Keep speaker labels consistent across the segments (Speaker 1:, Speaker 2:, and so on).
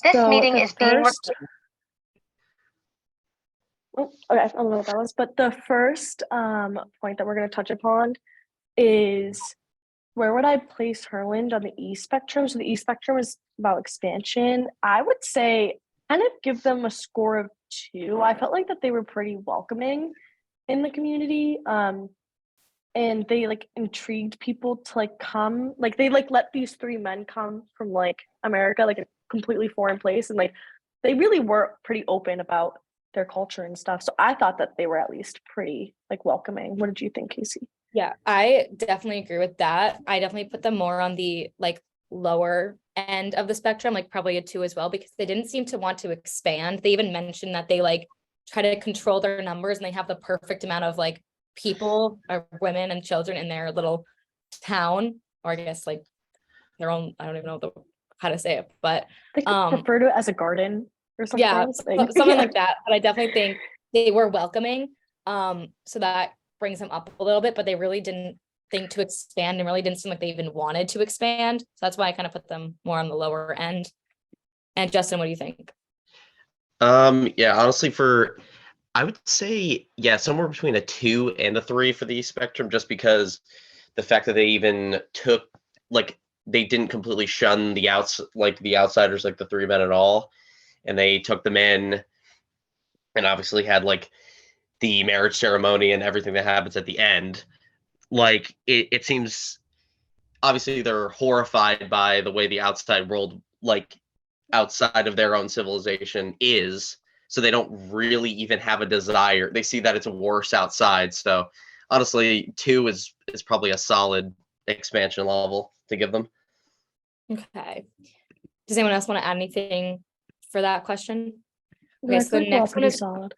Speaker 1: This
Speaker 2: So
Speaker 1: meeting
Speaker 2: the
Speaker 1: is being
Speaker 2: first, oh, okay, I don't know what that was, but the first point that we're going to touch upon is where would I place Herland on the E spectrum? So the E spectrum is about expansion. I would say kind of give them a score of 2. I felt like that they were pretty welcoming in the community. And they like intrigued people to like come. Like they like let these 3 men come from like America, like a completely foreign place, and like they really were pretty open about their culture and stuff. So I thought that they were at least pretty like welcoming. What did you think, Casey?
Speaker 3: Yeah, I definitely agree with that. I definitely put them more on the like lower end of the spectrum, like probably a 2 as well, because they didn't seem to want to expand. They even mentioned that they like try to control their numbers and they have the perfect amount of like people or women and children in their little town, or I guess like their own, I don't even know how to say it, but
Speaker 2: They could refer to it as a garden or something.
Speaker 3: yeah,
Speaker 2: Like,
Speaker 3: something like that. But I definitely think they were welcoming. So that brings them up a little bit, but they really didn't think to expand and really didn't seem like they even wanted to expand. So that's why I kind of put them more on the lower end. And Justin, what do you think?
Speaker 4: Yeah, honestly, I would say, yeah, somewhere between a 2 and a 3 for the spectrum, just because the fact that they even took, like, they didn't completely shun the outsiders, like the 3 men at all, and they took them in, and obviously had like the marriage ceremony and everything that happens at the end. Like, it seems obviously they're horrified by the way the outside world, like outside of their own civilization, is. So they don't really even have a desire. They see that it's worse outside. So honestly, 2 is probably a solid expansion level to give them.
Speaker 3: Okay. Does anyone else want to add anything for that question?
Speaker 2: okay,
Speaker 3: Okay, so the next one is
Speaker 2: solid.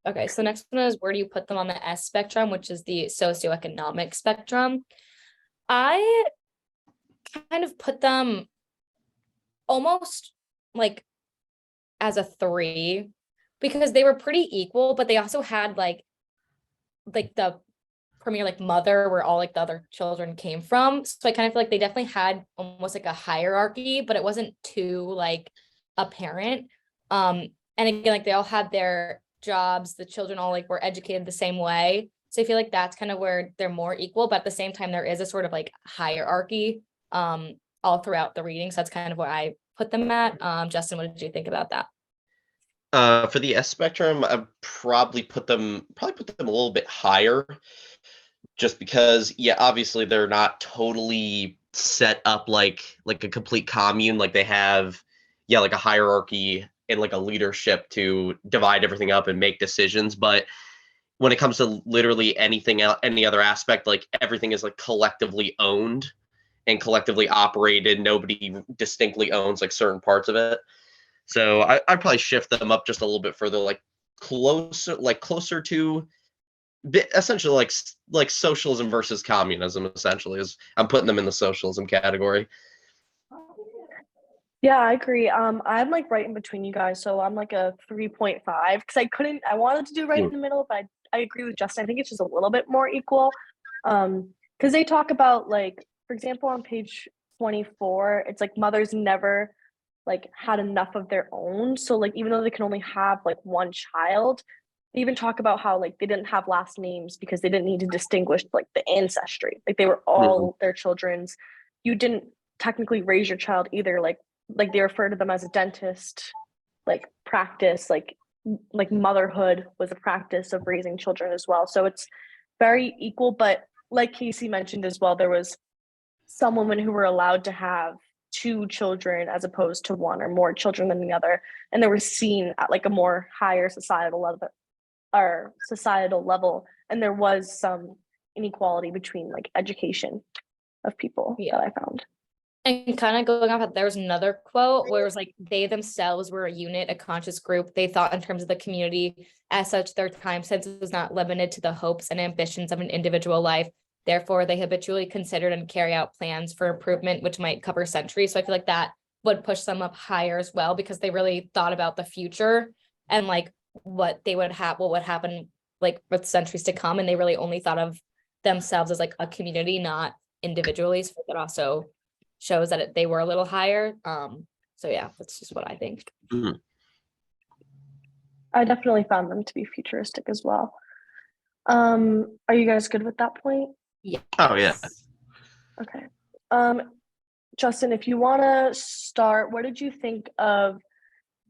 Speaker 3: Okay, so the next one is, where do you put them on the S spectrum, which is the socioeconomic spectrum? I kind of put them almost like as a 3, because they were pretty equal, but they also had like the premier like mother where all like the other children came from. So I kind of feel like they definitely had almost like a hierarchy, but it wasn't too like apparent. And again, like they all had their jobs, the children all like were educated the same way. So I feel like that's kind of where they're more equal, but at the same time, there is a sort of like hierarchy all throughout the reading. So that's kind of where I put them at. Justin, what did you think about that?
Speaker 4: For the S spectrum, I'd probably put them a little bit higher, just because, yeah, obviously they're not totally set up like a complete commune. Like they have, yeah, like a hierarchy and like a leadership to divide everything up and make decisions. But when it comes to literally anything else, any other aspect, like everything is like collectively owned and collectively operated. Nobody distinctly owns like certain parts of it. So I'd probably shift them up just a little bit further, like closer to essentially like socialism versus communism. Essentially, is I'm putting them in the socialism category.
Speaker 2: Yeah, I agree. I'm like right in between you guys, so I'm like a 3.5 because I wanted to do right in the middle, but I agree with Justin. I think it's just a little bit more equal. Because they talk about, like, for example, on page 24, it's like mothers never like had enough of their own. So like even though they can only have like one child, they even talk about how like they didn't have last names because they didn't need to distinguish like the ancestry. Like they were all their children's. You didn't technically raise your child either. Like they refer to them as a dentist, like practice, like motherhood was a practice of raising children as well. So it's very equal, but like Casey mentioned as well, there was some women who were allowed to have 2 children as opposed to 1 or more children than the other, and they were seen at like a more higher societal level, and there was some inequality between like education of people that I found.
Speaker 3: And kind of going off that, there was another quote where it was like, they themselves were a unit, a conscious group. They thought in terms of the community. As such, their time sense was not limited to the hopes and ambitions of an individual life. Therefore, they habitually considered and carry out plans for improvement, which might cover centuries. So I feel like that would push them up higher as well, because they really thought about the future and like what would happen like with centuries to come. And they really only thought of themselves as like a community, not individually. So that also shows that they were a little higher. So So yeah, that's just what I think.
Speaker 4: Mhm.
Speaker 2: I definitely found them to be futuristic as well. Are you guys good with that point?
Speaker 3: Yeah.
Speaker 4: Oh, yeah.
Speaker 2: Okay. Justin, if you want to start, what did you think of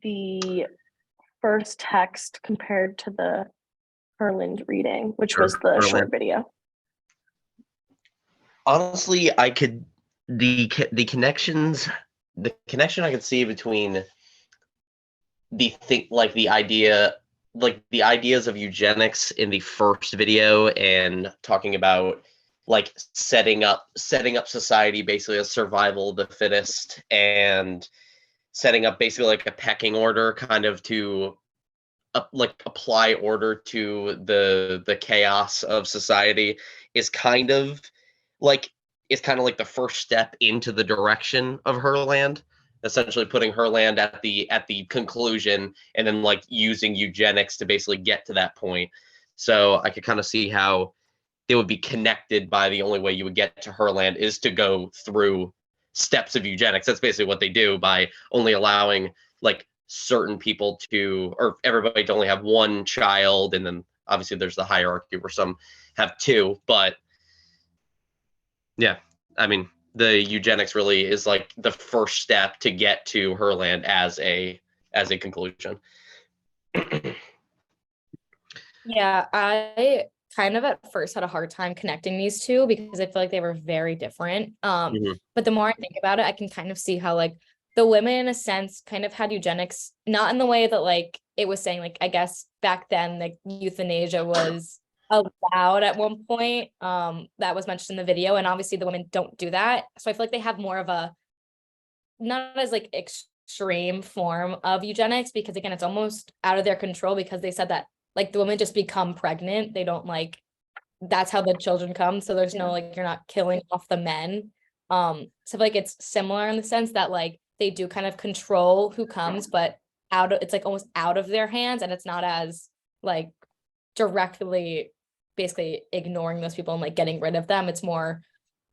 Speaker 2: the first text compared to the Herland reading, which was the
Speaker 4: Herland.
Speaker 2: short video?
Speaker 4: Honestly, I could the connections, the connection I could see between the idea, like the ideas of eugenics in the first video and talking about like setting up society basically as survival of the fittest, and setting up basically like a pecking order kind of to like apply order to the chaos of society, is kind of like like the first step into the direction of Herland, essentially putting Herland at the conclusion, and then like using eugenics to basically get to that point. So I could kind of see how they would be connected by the only way you would get to Herland is to go through steps of eugenics. That's basically what they do by only allowing like certain people to, or everybody to only have one child, and then obviously there's the hierarchy where some have two. But yeah, I mean, the eugenics really is like the first step to get to Herland as a conclusion.
Speaker 3: Yeah, I kind of at first had a hard time connecting these two because I feel like they were very different.
Speaker 4: Mhm.
Speaker 3: But the more I think about it, I can kind of see how like the women in a sense kind of had eugenics, not in the way that like it was saying, like I guess back then like euthanasia was allowed at one point. That was mentioned in the video, and obviously the women don't do that. So I feel like they have more of a, not as like extreme form of eugenics, because again, it's almost out of their control, because they said that like the women just become pregnant. They don't like, that's how the children come. So there's no like, you're not killing off the men. So like it's similar in the sense that like they do kind of control who comes, but it's like almost out of their hands, and it's not as like directly basically ignoring those people and like getting rid of them. It's more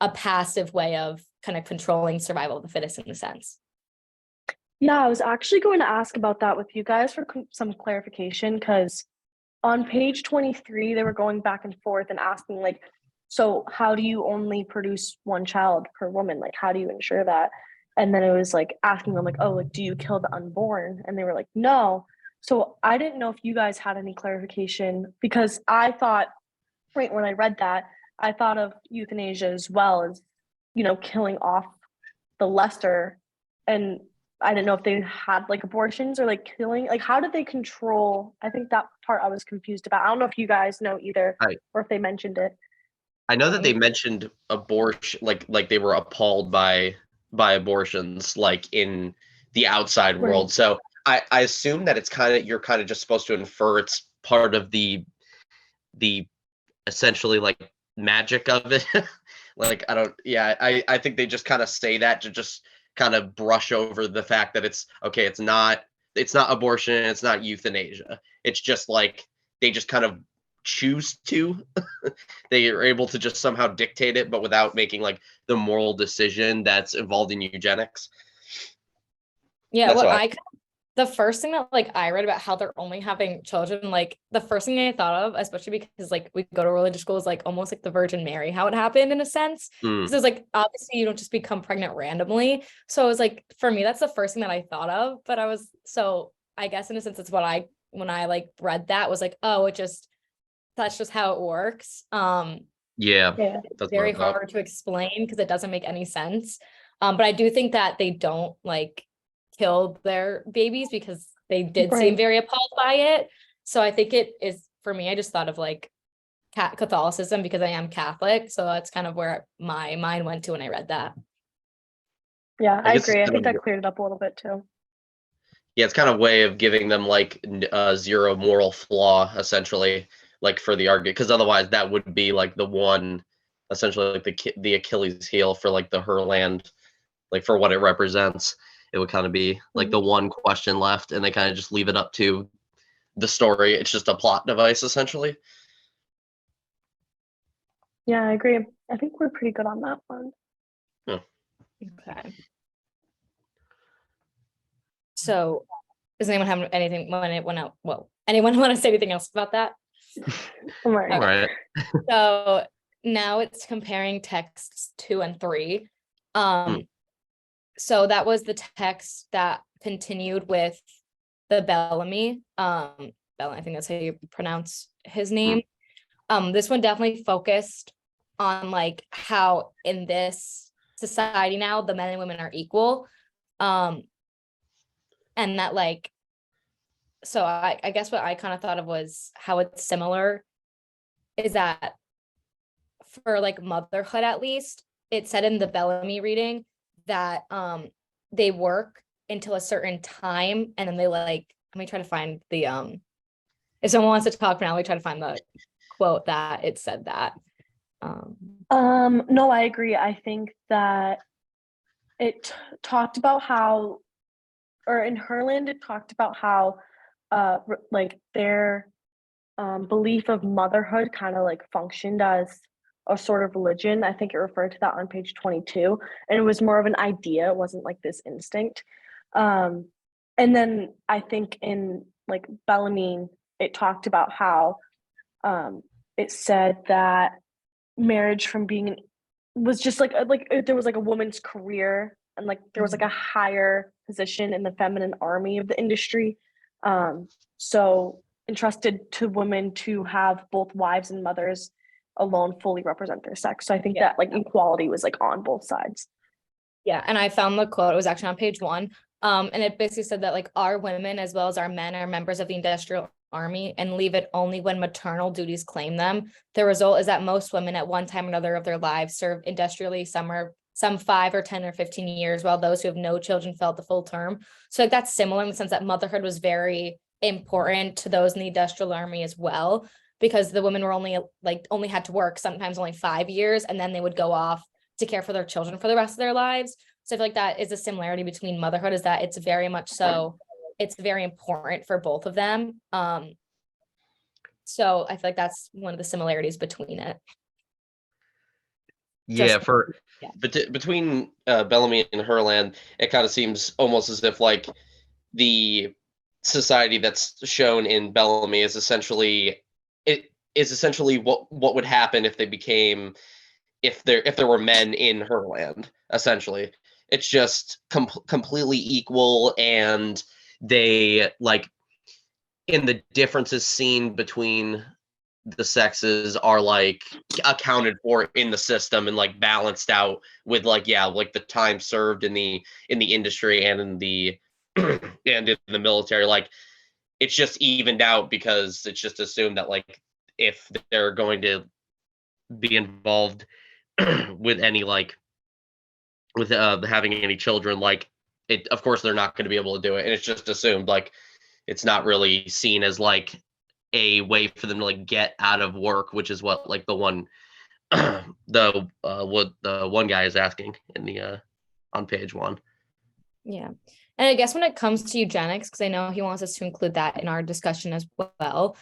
Speaker 3: a passive way of kind of controlling survival of the fittest in a sense.
Speaker 2: Yeah, I was actually going to ask about that with you guys for some clarification, because on page 23, they were going back and forth and asking, like, so how do you only produce one child per woman? Like, how do you ensure that? And then it was like asking them, like, oh, like, do you kill the unborn? And they were like, no. So I didn't know if you guys had any clarification, because I thought, right, when I read that, I thought of euthanasia as well as, killing off the lesser. And I didn't know if they had like abortions or like killing. Like, how did they control? I think that part I was confused about. I don't know if you guys know either, or if they mentioned it.
Speaker 4: I know that they mentioned abortion, like they were appalled by abortions, like in the outside world.
Speaker 2: Right.
Speaker 4: So I assume that you're kind of just supposed to infer it's part of the essentially like magic of it. Like I don't, yeah, I think they just kind of say that to just kind of brush over the fact that it's okay. It's not abortion. It's not euthanasia. It's just like they just kind of choose to. They are able to just somehow dictate it, but without making like the moral decision that's involved in eugenics.
Speaker 3: Yeah,
Speaker 4: That's why.
Speaker 3: the first thing that like I read about how they're only having children, like the first thing I thought of, especially because like we go to religious schools, like almost like the Virgin Mary, how it happened in a sense. Because it's like obviously you don't just become pregnant randomly. So it was like, for me, that's the first thing that I thought of. But I guess in a sense it's what when I like read that was like, oh, that's just how it works.
Speaker 4: Yeah,
Speaker 3: It's very hard to explain because it doesn't make any sense. But I do think that they don't like kill their babies because they did seem very appalled by it. So I think it is, for me, I just thought of like Catholicism because I am Catholic. So that's kind of where my mind went to when I read that.
Speaker 2: Yeah, I agree. I think that cleared it up a little bit too.
Speaker 4: Yeah, it's kind of a way of giving them like zero moral flaw, essentially, like for the argument, because otherwise that would be like the one, essentially like the Achilles heel for like the Herland, like for what it represents. It would kind of be like the one question left, and they kind of just leave it up to the story. It's just a plot device, essentially.
Speaker 2: Yeah, I agree. I think we're pretty good on that one.
Speaker 4: Yeah.
Speaker 3: Okay. So does anyone have anything when it went out? Well, anyone want to say anything else about that?
Speaker 4: All right.
Speaker 3: So now it's comparing texts 2 and 3. So that was the text that continued with the Bellamy. Bellamy, I think that's how you pronounce his name. This one definitely focused on like how in this society now the men and women are equal. And that like, so I guess what I kind of thought of was how it's similar is that for like motherhood, at least it said in the Bellamy reading that they work until a certain time and then they like, let me try to find the if someone wants to talk now, let me try to find the quote that it said that.
Speaker 2: No, I agree. I think that it talked about how, or in Herland, it talked about how like their belief of motherhood kind of like functioned as a sort of religion. I think it referred to that on page 22, and it was more of an idea. It wasn't like this instinct. And then I think in like Bellarmine, it talked about how it said that marriage from being was just like there was like a woman's career, and like there was like a higher position in the feminine army of the industry. So entrusted to women to have both wives and mothers alone fully represent their sex. So I think that like equality was like on both sides.
Speaker 3: Yeah, and I found the quote, it was actually on page 1. And it basically said that like our women as well as our men are members of the industrial army and leave it only when maternal duties claim them. The result is that most women at one time or another of their lives serve industrially, some 5 or 10 or 15 years, while those who have no children felt the full term. So like that's similar in the sense that motherhood was very important to those in the industrial army as well, because the women were only had to work sometimes only 5 years, and then they would go off to care for their children for the rest of their lives. So I feel like that is a similarity between motherhood, is that it's very much so, it's very important for both of them. So I feel like that's one of the similarities between it.
Speaker 4: Yeah, between Bellamy and Herland, it kind of seems almost as if like the society that's shown in Bellamy is essentially what would happen if they became if there were men in Herland. Essentially, it's just completely equal, and they like in the differences seen between the sexes are like accounted for in the system and like balanced out with like like the time served in the industry and in the and in the military. Like it's just evened out because it's just assumed that like if they're going to be involved with any like with having any children, like it, of course they're not going to be able to do it, and it's just assumed. Like it's not really seen as like a way for them to like get out of work, which is what like the one what the one guy is asking in the on page 1.
Speaker 3: Yeah. And I guess when it comes to eugenics, because I know he wants us to include that in our discussion as well.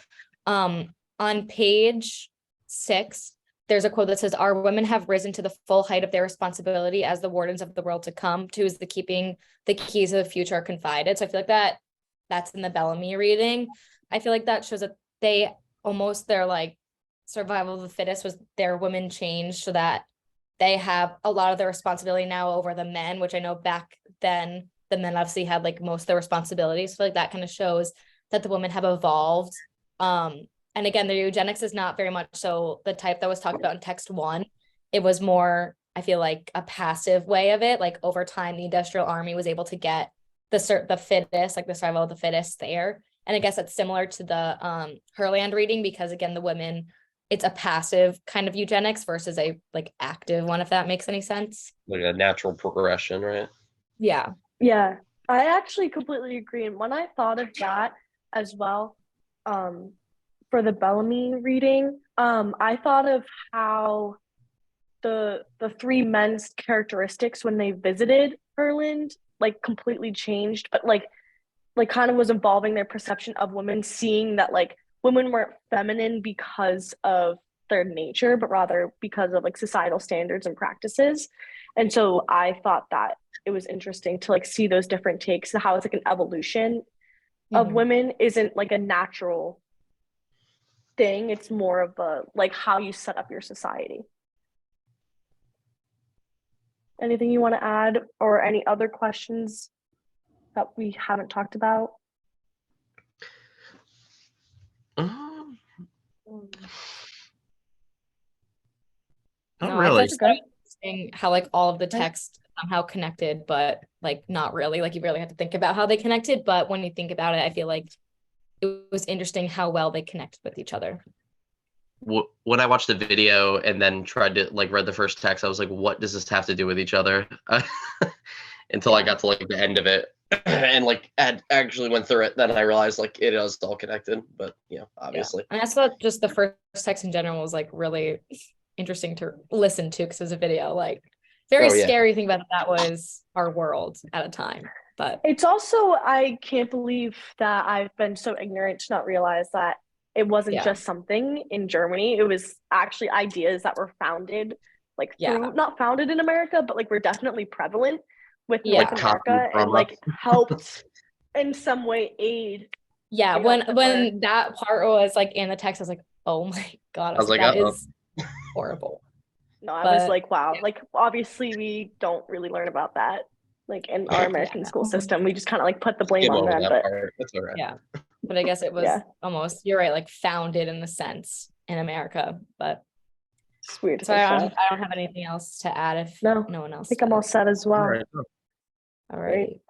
Speaker 3: On page 6, there's a quote that says, "Our women have risen to the full height of their responsibility as the wardens of the world to come, to is the keeping the keys of the future are confided." So I feel like that's in the Bellamy reading. I feel like that shows that they almost, their like survival of the fittest was their women changed so that they have a lot of the responsibility now over the men, which I know back then the men obviously had like most of the responsibilities. So like that kind of shows that the women have evolved. And again, the eugenics is not very much so the type that was talked about in text 1. It was more, I feel like, a passive way of it. Like over time, the industrial army was able to get the fittest, like the survival of the fittest there. And I guess that's similar to the Herland reading, because again, the women, it's a passive kind of eugenics versus a like active one, if that makes any sense.
Speaker 4: Like a natural progression, right?
Speaker 3: Yeah.
Speaker 2: Yeah, I actually completely agree. And when I thought of that as well, for the Bellamy reading, I thought of how the 3 men's characteristics when they visited Herland like completely changed, but like kind of was involving their perception of women, seeing that like women weren't feminine because of their nature, but rather because of like societal standards and practices. And so I thought that it was interesting to like see those different takes and how it's like an evolution of women isn't like a natural thing. It's more of a like how you set up your society. Anything you want to add or any other questions that we haven't talked about?
Speaker 4: Not
Speaker 3: No,
Speaker 4: really.
Speaker 3: I thought it was interesting how like all of the text somehow connected, but like not really. Like you really have to think about how they connected. But when you think about it, I feel like it was interesting how well they connected with each other.
Speaker 4: When I watched the video and then tried to like read the first text, I was like, what does this have to do with each other? Until I got to like the end of it and like actually went through it. Then I realized like it is all connected, but obviously.
Speaker 3: Yeah. And I thought just the first text in general was like really interesting to listen to because it was a video. Like very scary thing about that was our world at a time. But
Speaker 2: it's also, I can't believe that I've been so ignorant to not realize that it wasn't just something in Germany. It was actually ideas that were founded like through, not founded in America, but like were definitely prevalent with North America and like helped in some way aid.
Speaker 3: Yeah, when that part was like in the text, I was like, oh my God. I was like, that is horrible.
Speaker 2: No, I was like, wow, like obviously we don't really learn about that. Like in our American school system, we just kind of like put the blame on them. But
Speaker 4: that's all right.
Speaker 3: Yeah. But I guess it was almost, you're right, like founded in the sense in America, but
Speaker 2: it's weird.
Speaker 3: So I don't have anything else to add if no one else.
Speaker 2: I think I'm all set as well.
Speaker 3: All right.